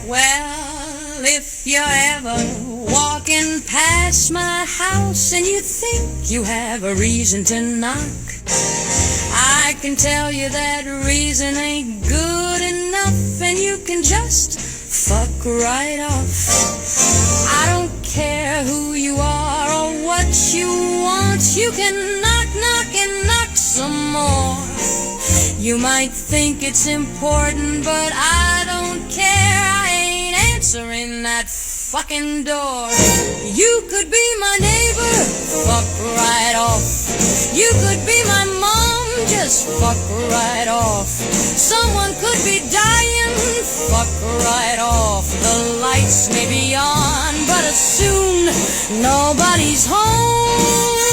Well, if you're ever walking past my house and you think you have a reason to knock, I can tell you that reason ain't good enough, and you can just fuck right off. I don't care who you are or what you want, you can knock, knock, and knock some more. You might think it's important, but I don't care. I ain't answering that fucking door. You could be my neighbor, fuck right off. You could be my mom, just fuck right off. Someone could be dying, fuck right off. The lights may be on, but soon nobody's home.